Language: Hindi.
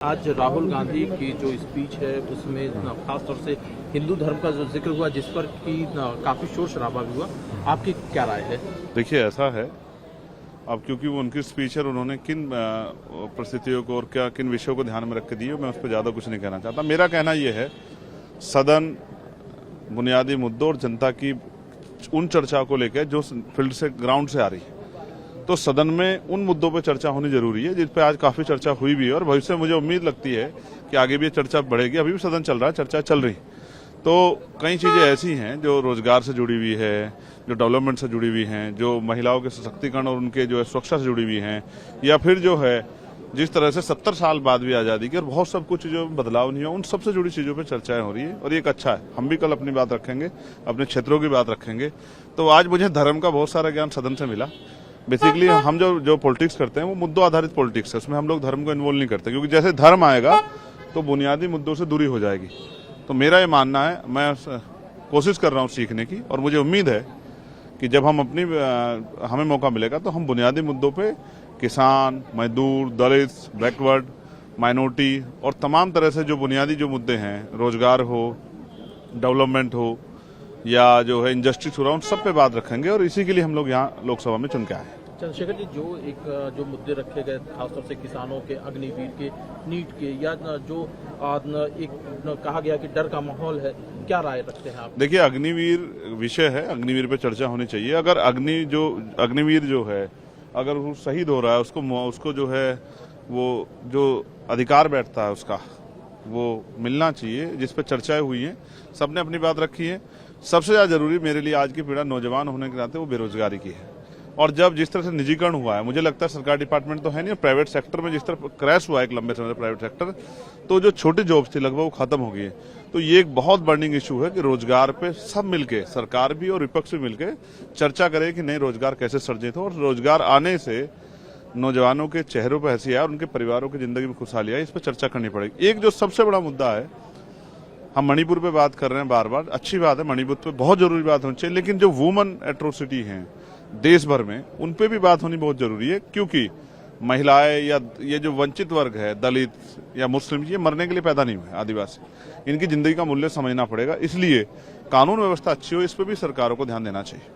आज राहुल गांधी की जो स्पीच है उसमें खासतौर से हिंदू धर्म का जो जिक्र हुआ, जिस पर कि काफी शोर शराबा भी हुआ, आपकी क्या राय है? देखिए, ऐसा है अब क्योंकि वो उनकी स्पीच है, उन्होंने किन परिस्थितियों को और क्या किन विषयों को ध्यान में रख के दी, मैं उस पर ज्यादा कुछ नहीं कहना चाहता। मेरा कहना यह है, सदन बुनियादी मुद्दों और जनता की उन चर्चा को लेकर जो फील्ड से ग्राउंड से आ रही है, तो सदन में उन मुद्दों पर चर्चा होनी जरूरी है, जिस पे आज काफी चर्चा हुई भी है और भविष्य में मुझे उम्मीद लगती है कि आगे भी चर्चा बढ़ेगी। अभी भी सदन चल रहा है, चर्चा चल रही। तो कई चीजें ऐसी हैं जो रोजगार से जुड़ी हुई है, जो डेवलपमेंट से जुड़ी हुई हैं, जो महिलाओं के सशक्तिकरण और उनके जो है सुरक्षा से जुड़ी हुई हैं, या फिर जो है जिस तरह से 70 साल बाद भी आजादी की और बहुत सब कुछ जो बदलाव नहीं हुआ, उन सबसे जुड़ी चीजों पर चर्चाएं हो रही है और ये एक अच्छा है। हम भी कल अपनी बात रखेंगे, अपने क्षेत्रों की बात रखेंगे। तो आज मुझे धर्म का बहुत सारा ज्ञान सदन से मिला। बेसिकली हम जो पॉलिटिक्स करते हैं वो मुद्दों आधारित पॉलिटिक्स है, उसमें हम लोग धर्म को इन्वॉल्व नहीं करते, क्योंकि जैसे धर्म आएगा तो बुनियादी मुद्दों से दूरी हो जाएगी। तो मेरा ये मानना है, मैं कोशिश कर रहा हूँ सीखने की, और मुझे उम्मीद है कि जब हमें मौका मिलेगा तो हम बुनियादी मुद्दों पे किसान, मजदूर, दलित, बैकवर्ड, माइनॉरिटी और तमाम तरह से जो बुनियादी जो मुद्दे हैं, रोजगार हो, डेवलपमेंट हो या जो है इंडस्ट्री हो रहा, उन सब पे बात रखेंगे और इसी के लिए हम लोग यहाँ लोकसभा में चुन के आए। चंद्रशेखर जी, जो मुद्दे रखे गए खासतौर से किसानों के, अग्निवीर के, नीट के, या जो एक कहा गया कि डर का माहौल है, क्या राय रखते हैं आप? देखिए, अग्निवीर विषय है, अग्निवीर पे चर्चा होनी चाहिए। अगर अग्निवीर जो है अगर वो शहीद हो रहा है, उसको जो है वो जो अधिकार बैठता है उसका वो मिलना चाहिए, जिस पर चर्चाएं हुई हैं, सबने अपनी बात रखी है। सबसे ज्यादा जरूरी मेरे लिए आज की पीड़ा नौजवान होने के नाते वो बेरोजगारी की है। और जब जिस तरह से निजीकरण हुआ है, मुझे लगता है सरकार डिपार्टमेंट तो है नहीं, प्राइवेट सेक्टर में जिस तरह क्रैश हुआ है एक लंबे समय से प्राइवेट सेक्टर, तो जो छोटी जॉब्स थी लगभग वो खत्म हो गई है। तो ये एक बहुत बर्निंग इशू है कि रोजगार पे सब मिलके, सरकार भी और विपक्ष भी मिलके चर्चा करे कि नए रोजगार कैसे सृजित हो, और रोजगार आने से नौजवानों के चेहरों पर हंसी आए और उनके परिवारों की जिंदगी में खुशहाली आए, इस पर चर्चा करनी पड़ेगी। एक जो सबसे बड़ा मुद्दा है, हम मणिपुर पे बात कर रहे हैं बार बार, अच्छी बात है, मणिपुर पे बहुत जरूरी बात होनी चाहिए, लेकिन जो वुमन एट्रोसिटी है देश भर में, उन पे भी बात होनी बहुत जरूरी है, क्योंकि महिलाएं या ये जो वंचित वर्ग है, दलित या मुस्लिम, ये मरने के लिए पैदा नहीं हुए, आदिवासी, इनकी जिंदगी का मूल्य समझना पड़ेगा। इसलिए कानून व्यवस्था अच्छी हो, इस पर भी सरकारों को ध्यान देना चाहिए।